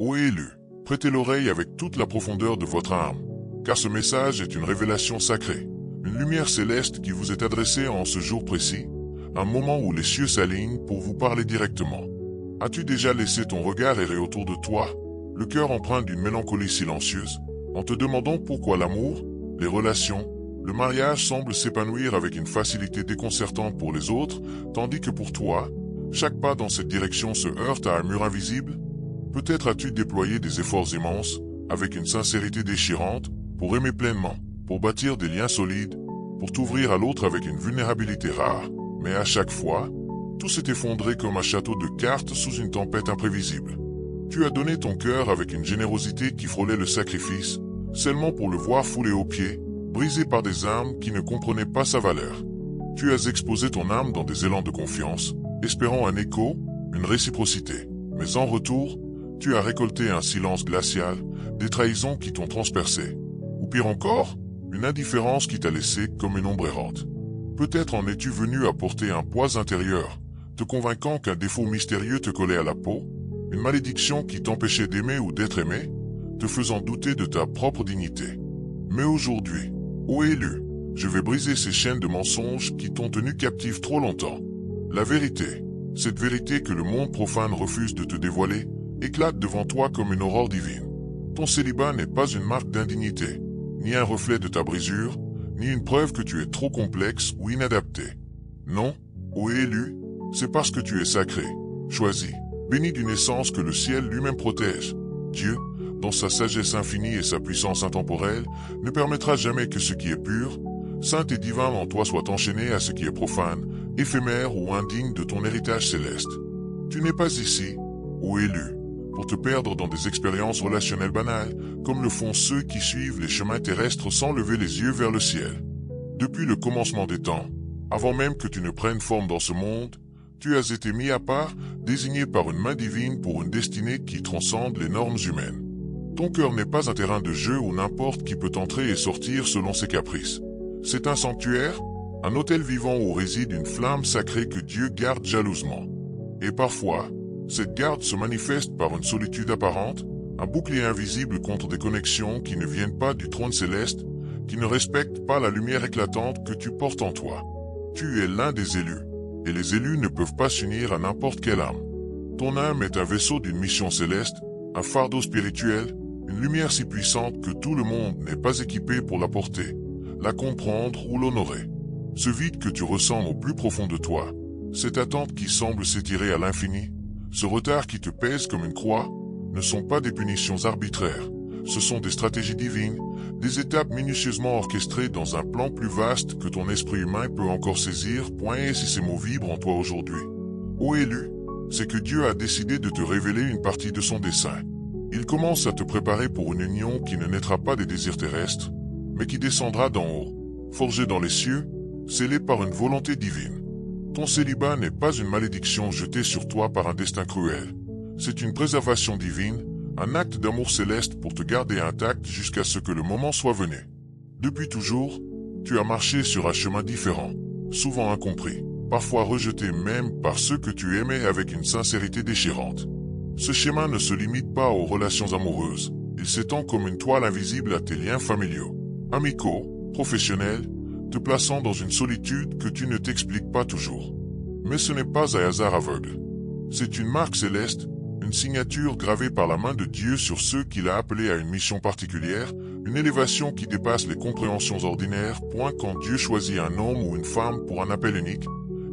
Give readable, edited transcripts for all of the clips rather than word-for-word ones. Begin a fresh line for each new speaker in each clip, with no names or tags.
Ô élu, prêtez l'oreille avec toute la profondeur de votre âme, car ce message est une révélation sacrée, une lumière céleste qui vous est adressée en ce jour précis, un moment où les cieux s'alignent pour vous parler directement. As-tu déjà laissé ton regard errer autour de toi, le cœur empreint d'une mélancolie silencieuse, en te demandant pourquoi l'amour, les relations, le mariage semblent s'épanouir avec une facilité déconcertante pour les autres, tandis que pour toi, chaque pas dans cette direction se heurte à un mur invisible? Peut-être as-tu déployé des efforts immenses, avec une sincérité déchirante, pour aimer pleinement, pour bâtir des liens solides, pour t'ouvrir à l'autre avec une vulnérabilité rare. Mais à chaque fois, tout s'est effondré comme un château de cartes sous une tempête imprévisible. Tu as donné ton cœur avec une générosité qui frôlait le sacrifice, seulement pour le voir foulé aux pieds, brisé par des âmes qui ne comprenaient pas sa valeur. Tu as exposé ton âme dans des élans de confiance, espérant un écho, une réciprocité. Mais en retour, tu as récolté un silence glacial, des trahisons qui t'ont transpercé. Ou pire encore, une indifférence qui t'a laissé comme une ombre errante. Peut-être en es-tu venu apporter un poids intérieur, te convainquant qu'un défaut mystérieux te collait à la peau, une malédiction qui t'empêchait d'aimer ou d'être aimé, te faisant douter de ta propre dignité. Mais aujourd'hui, ô élu, je vais briser ces chaînes de mensonges qui t'ont tenu captif trop longtemps. La vérité, cette vérité que le monde profane refuse de te dévoiler, éclate devant toi comme une aurore divine. Ton célibat n'est pas une marque d'indignité, ni un reflet de ta brisure, ni une preuve que tu es trop complexe ou inadapté. Non, ô élu, c'est parce que tu es sacré, choisi, béni d'une essence que le ciel lui-même protège. Dieu, dans sa sagesse infinie et sa puissance intemporelle, ne permettra jamais que ce qui est pur, saint et divin en toi soit enchaîné à ce qui est profane, éphémère ou indigne de ton héritage céleste. Tu n'es pas ici, ô élu, pour te perdre dans des expériences relationnelles banales, comme le font ceux qui suivent les chemins terrestres sans lever les yeux vers le ciel. Depuis le commencement des temps, avant même que tu ne prennes forme dans ce monde, tu as été mis à part, désigné par une main divine pour une destinée qui transcende les normes humaines. Ton cœur n'est pas un terrain de jeu où n'importe qui peut entrer et sortir selon ses caprices. C'est un sanctuaire, un hôtel vivant où réside une flamme sacrée que Dieu garde jalousement. Et parfois, cette garde se manifeste par une solitude apparente, un bouclier invisible contre des connexions qui ne viennent pas du trône céleste, qui ne respectent pas la lumière éclatante que tu portes en toi. Tu es l'un des élus, et les élus ne peuvent pas s'unir à n'importe quelle âme. Ton âme est un vaisseau d'une mission céleste, un fardeau spirituel, une lumière si puissante que tout le monde n'est pas équipé pour la porter, la comprendre ou l'honorer. Ce vide que tu ressens au plus profond de toi, cette attente qui semble s'étirer à l'infini, ce retard qui te pèse comme une croix, ne sont pas des punitions arbitraires. Ce sont des stratégies divines, des étapes minutieusement orchestrées dans un plan plus vaste que ton esprit humain peut encore saisir. Et si ces mots vibrent en toi aujourd'hui, ô élu, c'est que Dieu a décidé de te révéler une partie de son dessein. Il commence à te préparer pour une union qui ne naîtra pas des désirs terrestres, mais qui descendra d'en haut, forgée dans les cieux, scellée par une volonté divine. Ton célibat n'est pas une malédiction jetée sur toi par un destin cruel. C'est une préservation divine, un acte d'amour céleste pour te garder intact jusqu'à ce que le moment soit venu. Depuis toujours, tu as marché sur un chemin différent, souvent incompris, parfois rejeté même par ceux que tu aimais avec une sincérité déchirante. Ce chemin ne se limite pas aux relations amoureuses, il s'étend comme une toile invisible à tes liens familiaux, amicaux, professionnels, te plaçant dans une solitude que tu ne t'expliques pas toujours. Mais ce n'est pas un hasard aveugle. C'est une marque céleste, une signature gravée par la main de Dieu sur ceux qu'il a appelés à une mission particulière, une élévation qui dépasse les compréhensions ordinaires. Quand Dieu choisit un homme ou une femme pour un appel unique,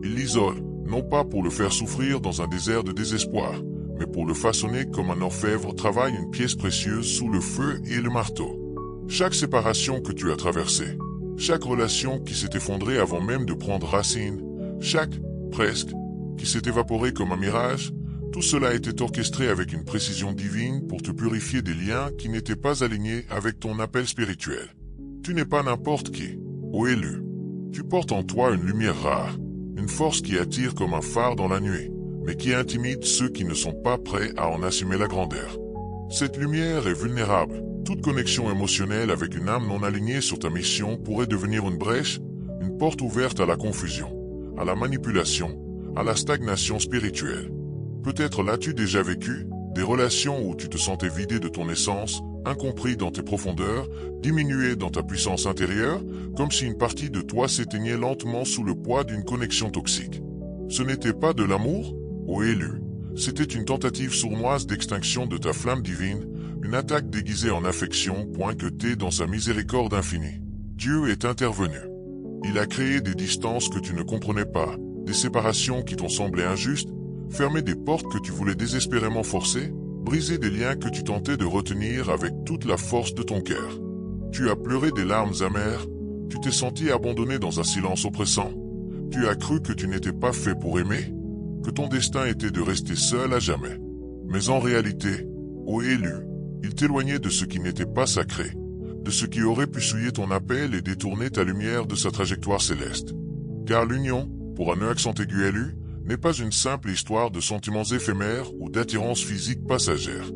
il l'isole, non pas pour le faire souffrir dans un désert de désespoir, mais pour le façonner comme un orfèvre travaille une pièce précieuse sous le feu et le marteau. Chaque séparation que tu as traversée, chaque relation qui s'est effondrée avant même de prendre racine, chaque, presque, qui s'est évaporée comme un mirage, tout cela était orchestré avec une précision divine pour te purifier des liens qui n'étaient pas alignés avec ton appel spirituel. Tu n'es pas n'importe qui, ô élu. Tu portes en toi une lumière rare, une force qui attire comme un phare dans la nuit, mais qui intimide ceux qui ne sont pas prêts à en assumer la grandeur. Cette lumière est vulnérable. Toute connexion émotionnelle avec une âme non alignée sur ta mission pourrait devenir une brèche, une porte ouverte à la confusion, à la manipulation, à la stagnation spirituelle. Peut-être l'as-tu déjà vécu, Des relations où tu te sentais vidé de ton essence, incompris dans tes profondeurs, diminué dans ta puissance intérieure, comme si une partie de toi s'éteignait lentement sous le poids d'une connexion toxique. Ce n'était pas de l'amour, ô élu. C'était une tentative sournoise d'extinction de ta flamme divine, une attaque déguisée en affection, point que t'es dans sa miséricorde infinie. Dieu est intervenu. Il a créé des distances que tu ne comprenais pas, des séparations qui t'ont semblé injustes, fermé des portes que tu voulais désespérément forcer, brisé des liens que tu tentais de retenir avec toute la force de ton cœur. Tu as pleuré des larmes amères, tu t'es senti abandonné dans un silence oppressant. Tu as cru que tu n'étais pas fait pour aimer, que ton destin était de rester seul à jamais. Mais en réalité, ô élu, il t'éloignait de ce qui n'était pas sacré, de ce qui aurait pu souiller ton appel et détourner ta lumière de sa trajectoire céleste. Car l'union, pour un accent aigu élu, n'est pas une simple histoire de sentiments éphémères ou d'attirance physique passagère.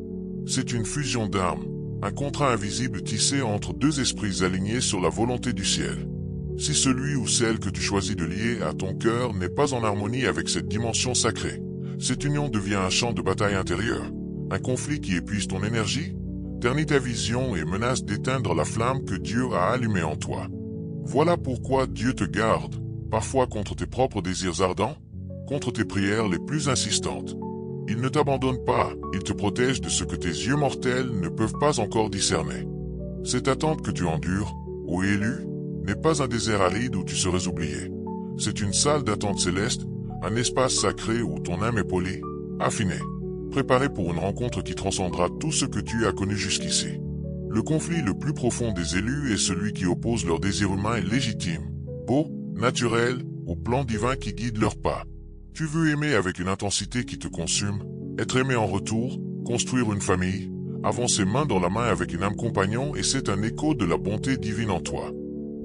C'est une fusion d'âmes, un contrat invisible tissé entre deux esprits alignés sur la volonté du ciel. Si celui ou celle que tu choisis de lier à ton cœur n'est pas en harmonie avec cette dimension sacrée, cette union devient un champ de bataille intérieur, un conflit qui épuise ton énergie, ternit ta vision et menace d'éteindre la flamme que Dieu a allumée en toi. Voilà pourquoi Dieu te garde, parfois contre tes propres désirs ardents, contre tes prières les plus insistantes. Il ne t'abandonne pas, il te protège de ce que tes yeux mortels ne peuvent pas encore discerner. Cette attente que tu endures, ô élu, n'est pas un désert aride où tu serais oublié. C'est une salle d'attente céleste, un espace sacré où ton âme est polie, affinée, préparée pour une rencontre qui transcendra tout ce que tu as connu jusqu'ici. Le conflit le plus profond des élus est celui qui oppose leurs désirs humains légitimes, beaux, naturels, au plan divin qui guide leurs pas. Tu veux aimer avec une intensité qui te consume, être aimé en retour, construire une famille, avancer main dans la main avec une âme compagnon et c'est un écho de la bonté divine en toi.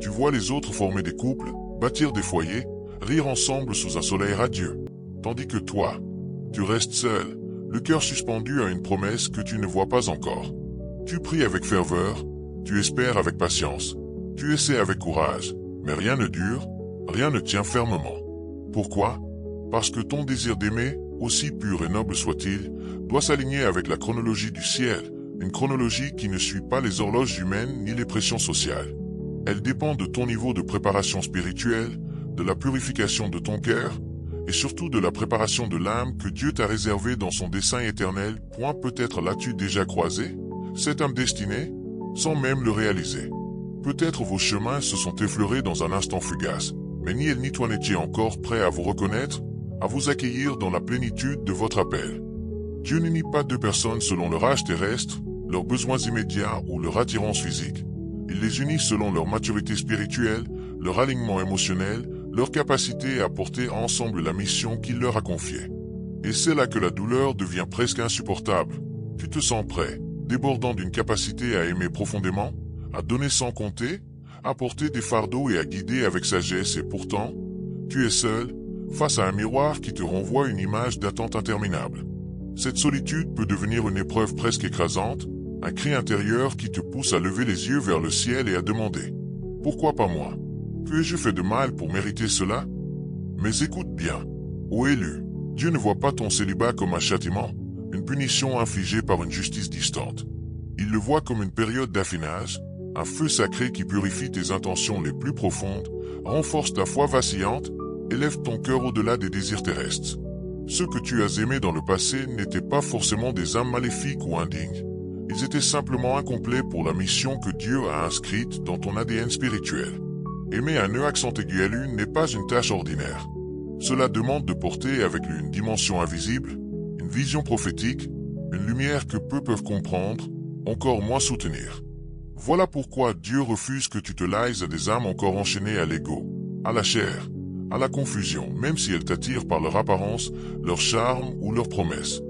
Tu vois les autres former des couples, bâtir des foyers, rire ensemble sous un soleil radieux, tandis que toi, tu restes seul, le cœur suspendu à une promesse que tu ne vois pas encore. Tu pries avec ferveur, tu espères avec patience, tu essaies avec courage, mais rien ne dure, rien ne tient fermement. Pourquoi ? Parce que ton désir d'aimer, aussi pur et noble soit-il, doit s'aligner avec la chronologie du ciel, une chronologie qui ne suit pas les horloges humaines ni les pressions sociales. Elle dépend de ton niveau de préparation spirituelle, de la purification de ton cœur, et surtout de la préparation de l'âme que Dieu t'a réservée dans son dessein éternel. Peut-être l'as-tu déjà croisé, cette âme destinée, sans même le réaliser. Peut-être vos chemins se sont effleurés dans un instant fugace, mais ni elle ni toi n'étiez encore prêts à vous reconnaître, à vous accueillir dans la plénitude de votre appel. Dieu n'unit pas deux personnes selon leur âge terrestre, leurs besoins immédiats ou leur attirance physique. Il les unit selon leur maturité spirituelle, leur alignement émotionnel, leur capacité à porter ensemble la mission qu'il leur a confiée. Et c'est là que la douleur devient presque insupportable. Tu te sens prêt, débordant d'une capacité à aimer profondément, à donner sans compter, à porter des fardeaux et à guider avec sagesse et pourtant, tu es seul, face à un miroir qui te renvoie une image d'attente interminable. Cette solitude peut devenir une épreuve presque écrasante, un cri intérieur qui te pousse à lever les yeux vers le ciel et à demander « Pourquoi pas moi? Que ai-je fait de mal pour mériter cela ?» Mais écoute bien, ô élu, Dieu ne voit pas ton célibat comme un châtiment, une punition infligée par une justice distante. Il le voit comme une période d'affinage, un feu sacré qui purifie tes intentions les plus profondes, renforce ta foi vacillante, élève ton cœur au-delà des désirs terrestres. Ceux que tu as aimés dans le passé n'étaient pas forcément des âmes maléfiques ou indignes. Ils étaient simplement incomplets pour la mission que Dieu a inscrite dans ton ADN spirituel. Aimer un accent aigu à l'une n'est pas une tâche ordinaire. Cela demande de porter avec lui une dimension invisible, une vision prophétique, une lumière que peu peuvent comprendre, encore moins soutenir. Voilà pourquoi Dieu refuse que tu te lailles à des âmes encore enchaînées à l'ego, à la chair, à la confusion, même si elles t'attirent par leur apparence, leur charme ou leurs promesses.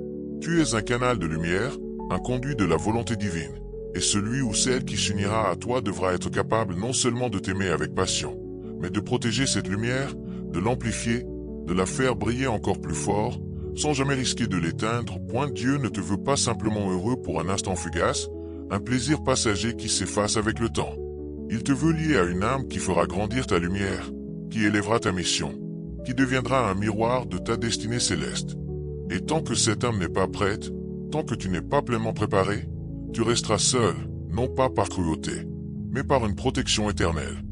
Tu es un canal de lumière, un conduit de la volonté divine, et celui ou celle qui s'unira à toi devra être capable non seulement de t'aimer avec passion, mais de protéger cette lumière, de l'amplifier, de la faire briller encore plus fort, sans jamais risquer de l'éteindre. Dieu ne te veut pas simplement heureux pour un instant fugace, un plaisir passager qui s'efface avec le temps. Il te veut lié à une âme qui fera grandir ta lumière, qui élèvera ta mission, qui deviendra un miroir de ta destinée céleste. Et tant que cette âme n'est pas prête, Tant que tu n'es pas pleinement préparé, tu resteras seul, non pas par cruauté, mais par une protection éternelle.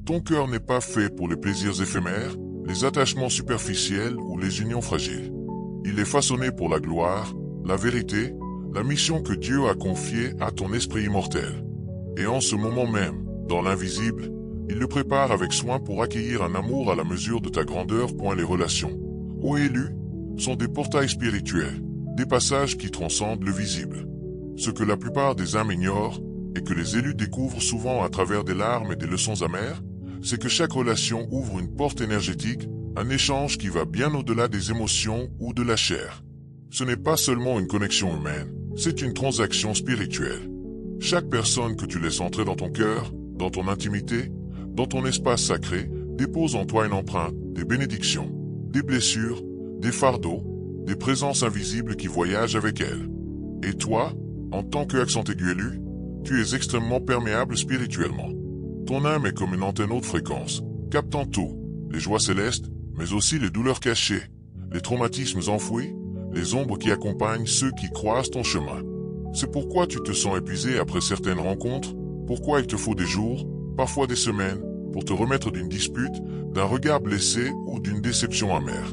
Ton cœur n'est pas fait pour les plaisirs éphémères, les attachements superficiels ou les unions fragiles. Il est façonné pour la gloire, la vérité, la mission que Dieu a confiée à ton esprit immortel. Et en ce moment même, dans l'invisible, il le prépare avec soin pour accueillir un amour à la mesure de ta grandeur. Les relations, ô élus, sont des portails spirituels, des passages qui transcendent le visible. Ce que la plupart des âmes ignorent, et que les élus découvrent souvent à travers des larmes et des leçons amères, c'est que chaque relation ouvre une porte énergétique, un échange qui va bien au-delà des émotions ou de la chair. Ce n'est pas seulement une connexion humaine, c'est une transaction spirituelle. Chaque personne que tu laisses entrer dans ton cœur, dans ton intimité, dans ton espace sacré, dépose en toi une empreinte, des bénédictions, des blessures, des fardeaux, des présences invisibles qui voyagent avec elle. Et toi, en tant qu'accent aigu élu, tu es extrêmement perméable spirituellement. Ton âme est comme une antenne haute fréquence, captant tout, les joies célestes, mais aussi les douleurs cachées, les traumatismes enfouis, les ombres qui accompagnent ceux qui croisent ton chemin. C'est pourquoi tu te sens épuisé après certaines rencontres, pourquoi il te faut des jours, parfois des semaines, pour te remettre d'une dispute, d'un regard blessé ou d'une déception amère.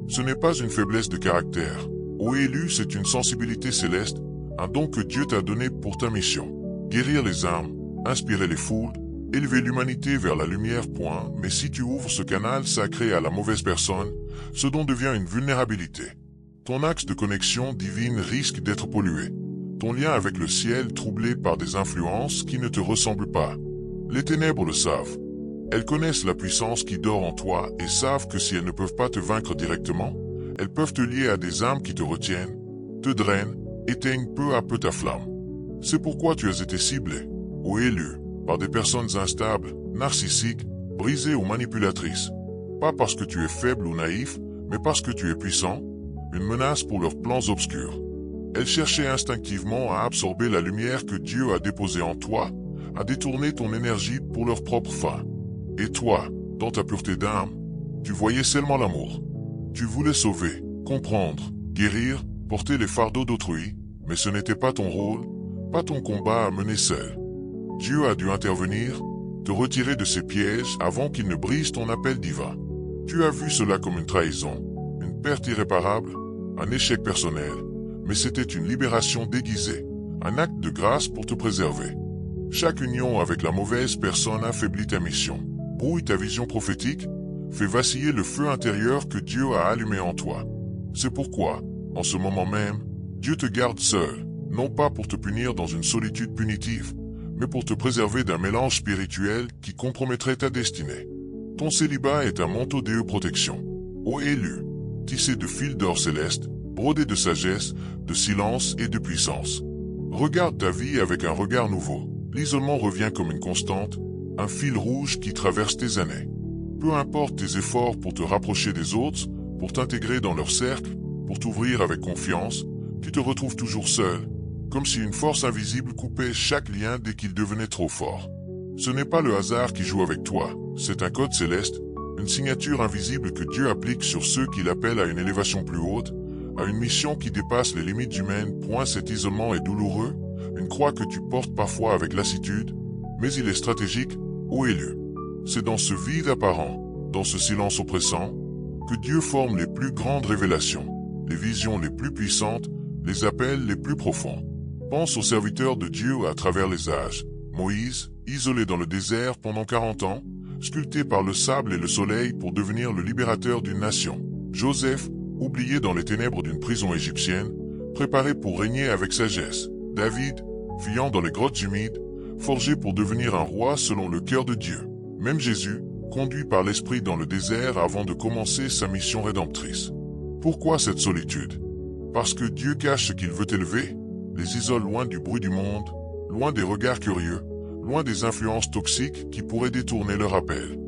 Ce n'est pas une faiblesse de caractère. Ô élu, c'est une sensibilité céleste, un don que Dieu t'a donné pour ta mission. Guérir les âmes, inspirer les foules, élever l'humanité vers la lumière. Mais si tu ouvres ce canal sacré à la mauvaise personne, ce don devient une vulnérabilité. Ton axe de connexion divine risque d'être pollué. Ton lien avec le ciel troublé par des influences qui ne te ressemblent pas. Les ténèbres le savent. Elles connaissent la puissance qui dort en toi et savent que si elles ne peuvent pas te vaincre directement, elles peuvent te lier à des âmes qui te retiennent, te drainent, éteignent peu à peu ta flamme. C'est pourquoi tu as été ciblé, ou élu, par des personnes instables, narcissiques, brisées ou manipulatrices. Pas parce que tu es faible ou naïf, mais parce que tu es puissant, une menace pour leurs plans obscurs. Elles cherchaient instinctivement à absorber la lumière que Dieu a déposée en toi, à détourner ton énergie pour leur propre fin. Et toi, dans ta pureté d'âme, tu voyais seulement l'amour. Tu voulais sauver, comprendre, guérir, porter les fardeaux d'autrui, mais ce n'était pas ton rôle, pas ton combat à mener seul. Dieu a dû intervenir, te retirer de ses pièges avant qu'il ne brise ton appel divin. Tu as vu cela comme une trahison, une perte irréparable, un échec personnel, mais c'était une libération déguisée, un acte de grâce pour te préserver. Chaque union avec la mauvaise personne affaiblit ta mission, brouille ta vision prophétique, fait vaciller le feu intérieur que Dieu a allumé en toi. C'est pourquoi, en ce moment même, Dieu te garde seul, non pas pour te punir dans une solitude punitive, mais pour te préserver d'un mélange spirituel qui compromettrait ta destinée. Ton célibat est un manteau de protection, ô élu, tissé de fils d'or céleste, brodé de sagesse, de silence et de puissance. Regarde ta vie avec un regard nouveau. L'isolement revient comme une constante, un fil rouge qui traverse tes années. Peu importe tes efforts pour te rapprocher des autres, pour t'intégrer dans leur cercle, pour t'ouvrir avec confiance, tu te retrouves toujours seul, comme si une force invisible coupait chaque lien dès qu'il devenait trop fort. Ce n'est pas le hasard qui joue avec toi, c'est un code céleste, une signature invisible que Dieu applique sur ceux qui l'appellent à une élévation plus haute, à une mission qui dépasse les limites humaines. Cet isolement est douloureux, une croix que tu portes parfois avec lassitude, mais il est stratégique, ô élu. C'est dans ce vide apparent, dans ce silence oppressant, que Dieu forme les plus grandes révélations, les visions les plus puissantes, les appels les plus profonds. Pense aux serviteurs de Dieu à travers les âges. Moïse, isolé dans le désert pendant 40 ans, sculpté par le sable et le soleil pour devenir le libérateur d'une nation. Joseph, oublié dans les ténèbres d'une prison égyptienne, préparé pour régner avec sagesse. David, fuyant dans les grottes humides, forgé pour devenir un roi selon le cœur de Dieu. Même Jésus, conduit par l'Esprit dans le désert avant de commencer sa mission rédemptrice. Pourquoi cette solitude? Parce que Dieu cache ce qu'il veut élever, les isole loin du bruit du monde, loin des regards curieux, loin des influences toxiques qui pourraient détourner leur appel.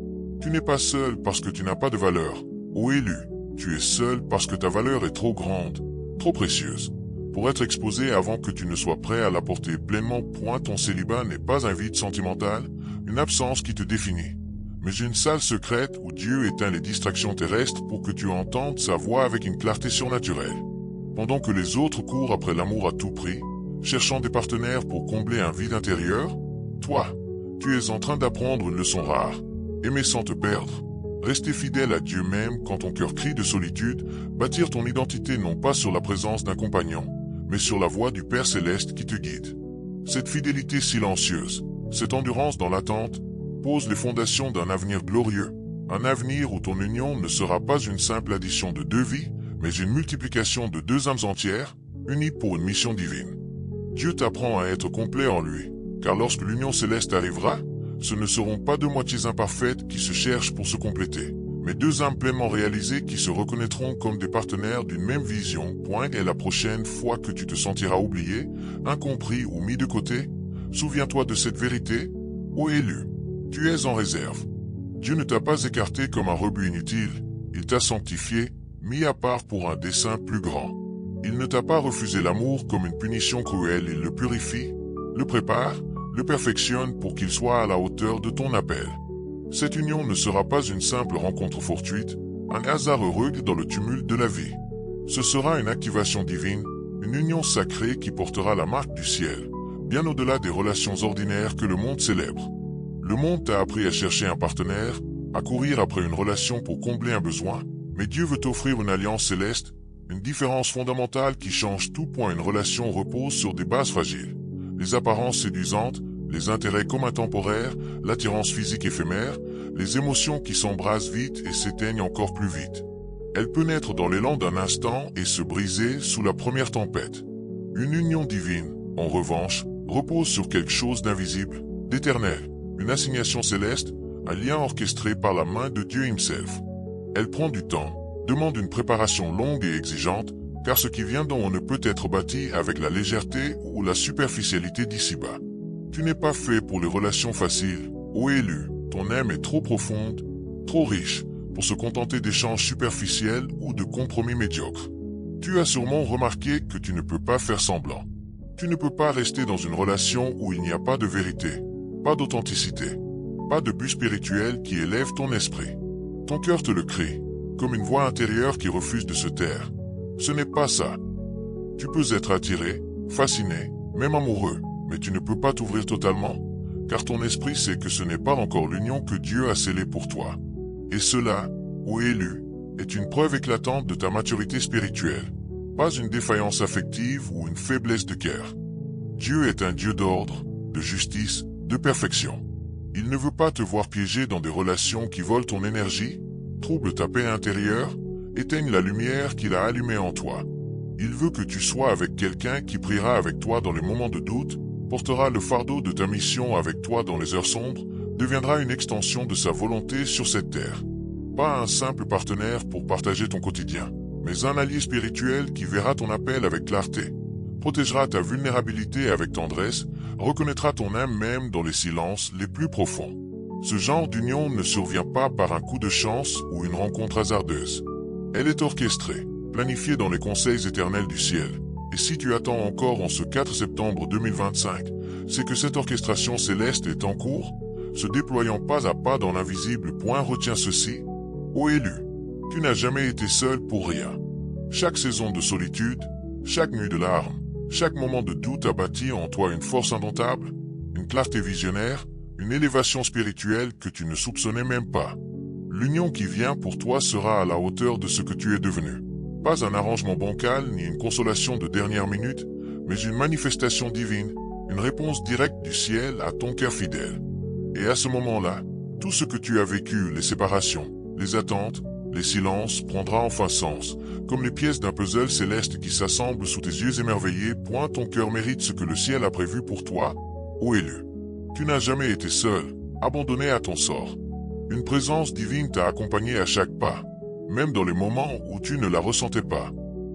Tu n'es pas seul parce que tu n'as pas de valeur, ô élu, tu es seul parce que ta valeur est trop grande, trop précieuse, pour être exposée avant que tu ne sois prêt à la porter pleinement. Ton célibat n'est pas un vide sentimental, une absence qui te définit, mais une salle secrète où Dieu éteint les distractions terrestres pour que tu entendes sa voix avec une clarté surnaturelle. pendant que les autres courent après l'amour à tout prix, cherchant des partenaires pour combler un vide intérieur, toi, tu es en train d'apprendre une leçon rare, aimer sans te perdre, rester fidèle à Dieu même quand ton cœur crie de solitude, bâtir ton identité non pas sur la présence d'un compagnon, mais sur la voix du Père Céleste qui te guide. Cette fidélité silencieuse, cette endurance dans l'attente, pose les fondations d'un avenir glorieux, un avenir où ton union ne sera pas une simple addition de deux vies, mais une multiplication de deux âmes entières, unies pour une mission divine. Dieu t'apprend à être complet en lui, car lorsque l'union céleste arrivera, ce ne seront pas deux moitiés imparfaites qui se cherchent pour se compléter, mais deux âmes pleinement réalisées qui se reconnaîtront comme des partenaires d'une même vision. Et la prochaine fois que tu te sentiras oublié, incompris ou mis de côté, souviens-toi de cette vérité, ô élu, tu es en réserve. Dieu ne t'a pas écarté comme un rebut inutile, il t'a sanctifié, mis à part pour un dessein plus grand. Il ne t'a pas refusé l'amour comme une punition cruelle, il le purifie, le prépare, le perfectionne pour qu'il soit à la hauteur de ton appel. Cette union ne sera pas une simple rencontre fortuite, un hasard heureux dans le tumulte de la vie. Ce sera une activation divine, une union sacrée qui portera la marque du ciel, bien au-delà des relations ordinaires que le monde célèbre. Le monde t'a appris à chercher un partenaire, à courir après une relation pour combler un besoin, mais Dieu veut t'offrir une alliance céleste, une différence fondamentale qui change tout. Une relation repose sur des bases fragiles. Les apparences séduisantes, les intérêts communs temporaires, l'attirance physique éphémère, les émotions qui s'embrasent vite et s'éteignent encore plus vite. Elle peut naître dans l'élan d'un instant et se briser sous la première tempête. Une union divine, en revanche, repose sur quelque chose d'invisible, d'éternel, une assignation céleste, un lien orchestré par la main de Dieu himself. Elle prend du temps, demande une préparation longue et exigeante, car ce qui vient d'en haut ne peut être bâti avec la légèreté ou la superficialité d'ici-bas. Tu n'es pas fait pour les relations faciles, ô élu, ton âme est trop profonde, trop riche, pour se contenter d'échanges superficiels ou de compromis médiocres. Tu as sûrement remarqué que tu ne peux pas faire semblant. Tu ne peux pas rester dans une relation où il n'y a pas de vérité, pas d'authenticité, pas de but spirituel qui élève ton esprit. Ton cœur te le crie, comme une voix intérieure qui refuse de se taire. Ce n'est pas ça. Tu peux être attiré, fasciné, même amoureux, mais tu ne peux pas t'ouvrir totalement, car ton esprit sait que ce n'est pas encore l'union que Dieu a scellée pour toi. Et cela, ô élu, est une preuve éclatante de ta maturité spirituelle, pas une défaillance affective ou une faiblesse de cœur. Dieu est un Dieu d'ordre, de justice, de perfection. Il ne veut pas te voir piégé dans des relations qui volent ton énergie, troublent ta paix intérieure, éteignent la lumière qu'il a allumée en toi. Il veut que tu sois avec quelqu'un qui priera avec toi dans les moments de doute, portera le fardeau de ta mission avec toi dans les heures sombres, deviendra une extension de sa volonté sur cette terre. Pas un simple partenaire pour partager ton quotidien, mais un allié spirituel qui verra ton appel avec clarté, protégera ta vulnérabilité avec tendresse, reconnaîtra ton âme même dans les silences les plus profonds. Ce genre d'union ne survient pas par un coup de chance ou une rencontre hasardeuse. Elle est orchestrée, planifiée dans les conseils éternels du ciel. Et si tu attends encore en ce 4 septembre 2025, c'est que cette orchestration céleste est en cours, se déployant pas à pas dans l'invisible. Retiens ceci, ô élu, tu n'as jamais été seul pour rien. Chaque saison de solitude, chaque nuit de larmes, chaque moment de doute a bâti en toi une force indomptable, une clarté visionnaire, une élévation spirituelle que tu ne soupçonnais même pas. L'union qui vient pour toi sera à la hauteur de ce que tu es devenu. Pas un arrangement bancal ni une consolation de dernière minute, mais une manifestation divine, une réponse directe du ciel à ton cœur fidèle. Et à ce moment-là, tout ce que tu as vécu, les séparations, les attentes, les silences, prendra enfin sens, comme les pièces d'un puzzle céleste qui s'assemblent sous tes yeux émerveillés. Ton cœur mérite ce que le ciel a prévu pour toi, ô élu. Tu n'as jamais été seul, abandonné à ton sort. Une présence divine t'a accompagné à chaque pas, même dans les moments où tu ne la ressentais pas.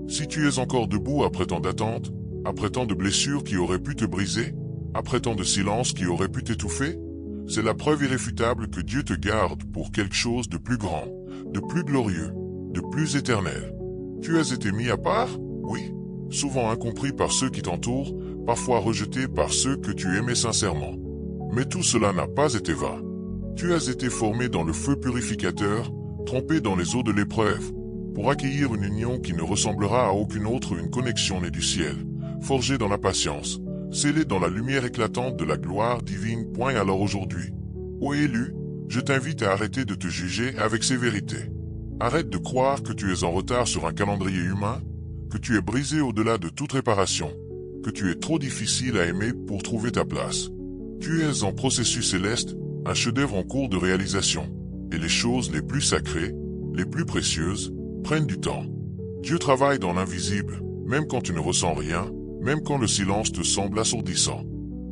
Si tu es encore debout après tant d'attentes, après tant de blessures qui auraient pu te briser, après tant de silence qui aurait pu t'étouffer, c'est la preuve irréfutable que Dieu te garde pour quelque chose de plus grand, de plus glorieux, de plus éternel. Tu as été mis à part, oui, souvent incompris par ceux qui t'entourent, parfois rejeté par ceux que tu aimais sincèrement. Mais tout cela n'a pas été vain. Tu as été formé dans le feu purificateur, trempé dans les eaux de l'épreuve, pour accueillir une union qui ne ressemblera à aucune autre, une connexion née du ciel, forgée dans la patience, scellée dans la lumière éclatante de la gloire divine. Alors aujourd'hui, ô élu, je t'invite à arrêter de te juger avec sévérité. Arrête de croire que tu es en retard sur un calendrier humain, que tu es brisé au-delà de toute réparation, que tu es trop difficile à aimer pour trouver ta place. Tu es en processus céleste, un chef-d'œuvre en cours de réalisation, et les choses les plus sacrées, les plus précieuses, prennent du temps. Dieu travaille dans l'invisible, même quand tu ne ressens rien, même quand le silence te semble assourdissant.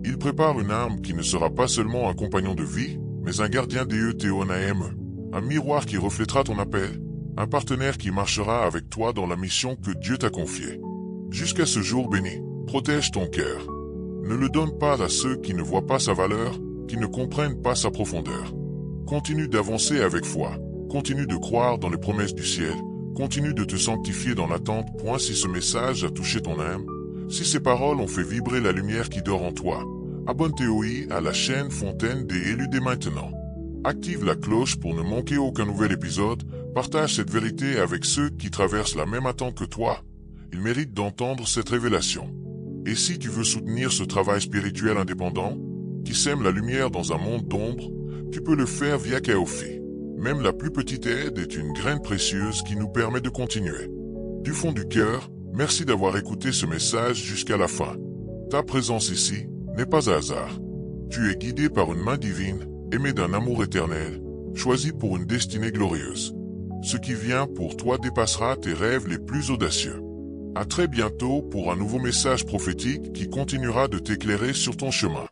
Il prépare une arme qui ne sera pas seulement un compagnon de vie, mais un gardien des Théonaïm, un miroir qui reflètera ton appel, un partenaire qui marchera avec toi dans la mission que Dieu t'a confiée. Jusqu'à ce jour béni, protège ton cœur. Ne le donne pas à ceux qui ne voient pas sa valeur, qui ne comprennent pas sa profondeur. Continue d'avancer avec foi, continue de croire dans les promesses du ciel, continue de te sanctifier dans l'attente. Si ce message a touché ton âme, si ces paroles ont fait vibrer la lumière qui dort en toi, abonne-toi à la chaîne Fontaine des élus dès maintenant. Active la cloche pour ne manquer aucun nouvel épisode, partage cette vérité avec ceux qui traversent la même attente que toi. Ils méritent d'entendre cette révélation. Et si tu veux soutenir ce travail spirituel indépendant, qui sème la lumière dans un monde d'ombre, tu peux le faire via Ko-fi. Même la plus petite aide est une graine précieuse qui nous permet de continuer. Du fond du cœur, merci d'avoir écouté ce message jusqu'à la fin. Ta présence ici n'est pas un hasard. Tu es guidé par une main divine, aimé d'un amour éternel, choisi pour une destinée glorieuse. Ce qui vient pour toi dépassera tes rêves les plus audacieux. À très bientôt pour un nouveau message prophétique qui continuera de t'éclairer sur ton chemin.